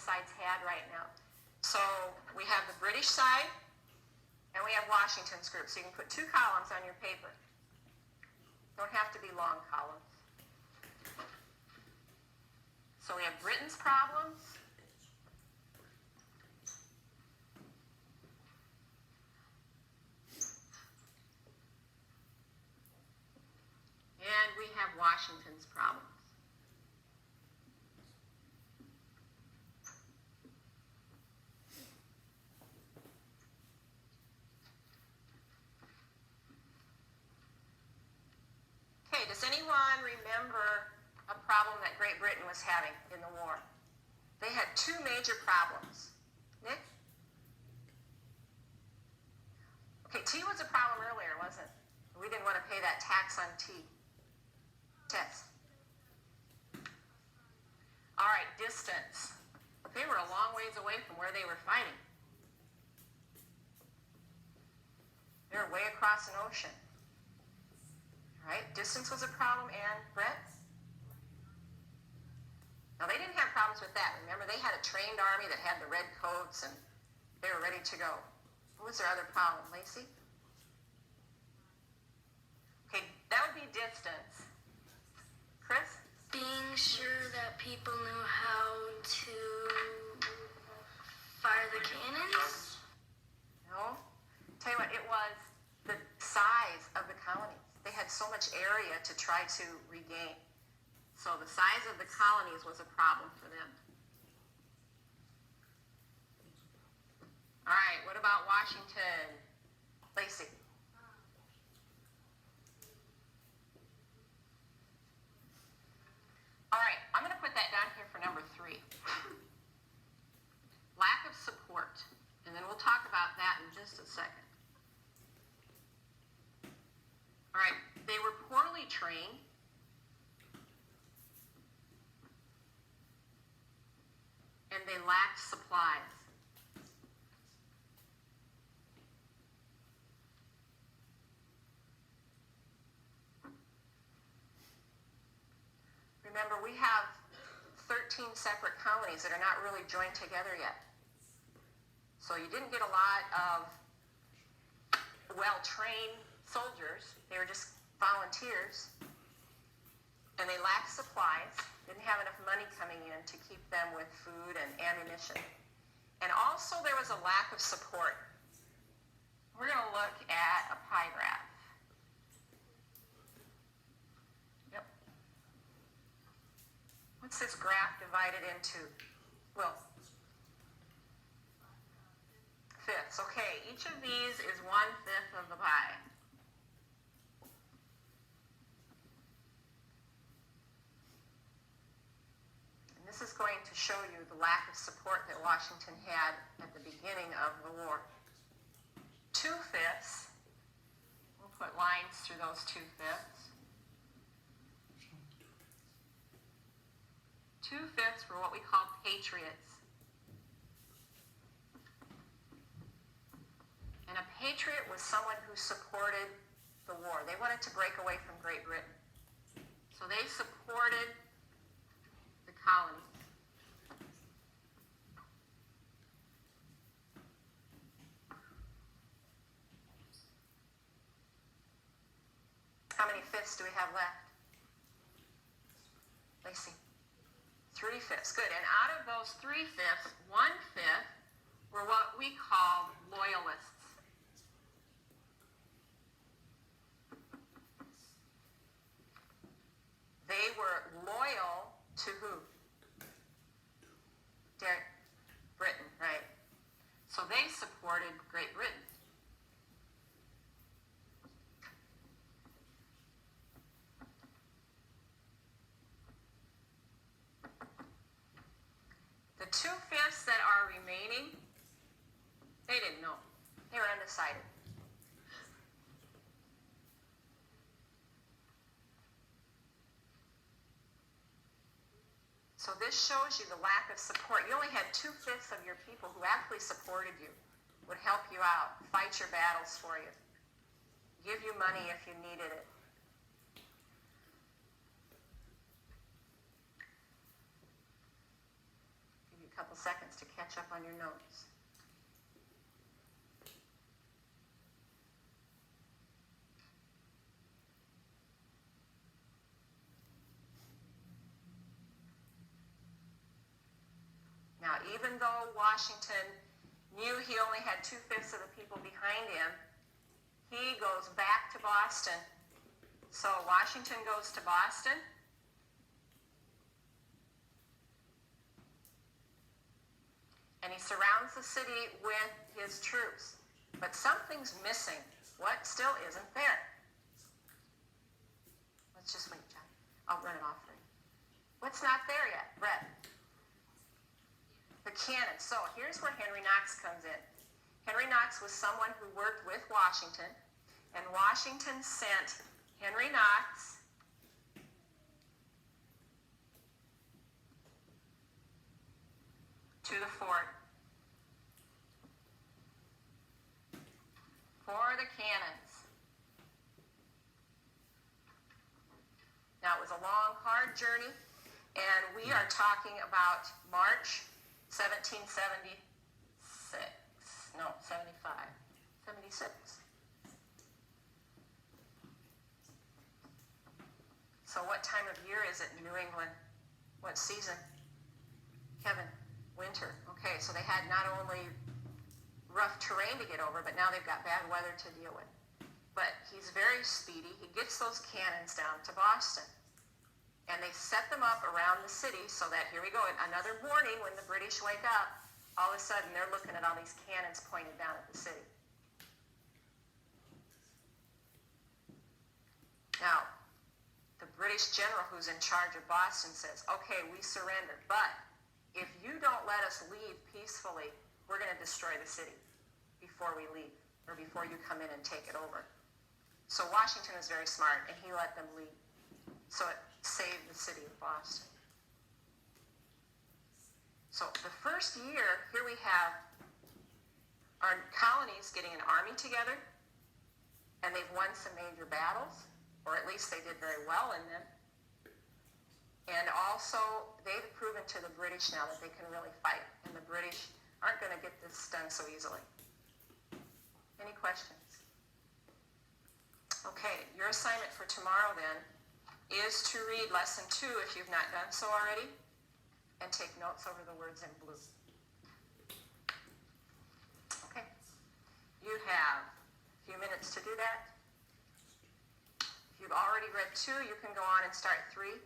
sides had right now. So we have the British side, and we have Washington's group. So you can put 2 columns on your paper. Don't have to be long columns. So we have Britain's problems. And we have Washington's problems. Okay, does anyone remember a problem that Great Britain was having in the war? They had 2 major problems. Nick? Okay, tea was a problem earlier, wasn't it? We didn't want to pay that tax on tea. Tess. All right, distance. They were a long ways away from where they were fighting. They were way across an ocean. All right, distance was a problem, and Brett? Now, they didn't have problems with that. Remember, they had a trained army that had the red coats, and they were ready to go. What was their other problem, Lacey? Okay, that would be distance. Chris? Being sure that people knew how to fire the cannons? No. Tell you what, it was the size of the colonies. They had so much area to try to regain. So the size of the colonies was a problem for them. All right, what about Washington? Lacey? All right, I'm going to put that down here for number 3. Lack of support. And then we'll talk about that in just a second. All right, they were poorly trained. And they lacked supplies. Remember, we have 13 separate colonies that are not really joined together yet. So you didn't get a lot of well-trained soldiers. They were just volunteers. And they lacked supplies, didn't have enough money coming in to keep them with food and ammunition. And also there was a lack of support. We're going to look at a pie graph. Yep. What's this graph divided into? Will? Fifths. Okay, each of these is 1/5 of the pie. This is going to show you the lack of support that Washington had at the beginning of the war. 2/5, we'll put lines through those 2/5. 2/5 were what we call patriots. And a patriot was someone who supported the war. They wanted to break away from Great Britain. So they supported the colonies. How many fifths do we have left? Lacey? 3/5. Good. And out of those 3/5, 1/5 were what we call loyalists. They were loyal to who? Britain, right? So they supported Great Britain. The 2/5 that are remaining, they didn't know. They were undecided. So this shows you the lack of support. You only had 2/5 of your people who actually supported you, would help you out, fight your battles for you, give you money if you needed it. Give you couple seconds to catch up on your notes. Now, even though Washington knew he only had 2/5 of the people behind him, he goes back to Boston. So Washington goes to Boston. And he surrounds the city with his troops. But something's missing. What still isn't there? Let's just wait, John. I'll run it off for you. What's not there yet, Brett? The cannon. So here's where Henry Knox comes in. Henry Knox was someone who worked with Washington, and Washington sent Henry Knox to the fort for the cannons. Now, it was a long, hard journey, and we are talking about March 1776. No, 75. 76. So what time of year is it in New England? What season? Kevin, winter. Okay, so they had not only rough terrain to get over, but now they've got bad weather to deal with. But he's very speedy. He gets those cannons down to Boston. And they set them up around the city so that, here we go, another morning when the British wake up, all of a sudden they're looking at all these cannons pointed down at the city. Now, the British general who's in charge of Boston says, okay, we surrender, but if you don't let us leave peacefully, we're going to destroy the city before we leave, or before you come in and take it over. So Washington was very smart, and he let them leave. So it saved the city of Boston. So the first year, here we have our colonies getting an army together, and they've won some major battles, or at least they did very well in them. And also, they've proven to the British now that they can really fight, and the British aren't going to get this done so easily. Any questions? Okay, your assignment for tomorrow then is to read lesson 2 if you've not done so already, and take notes over the words in blue. Okay, you have a few minutes to do that. If you've already read 2, you can go on and start 3.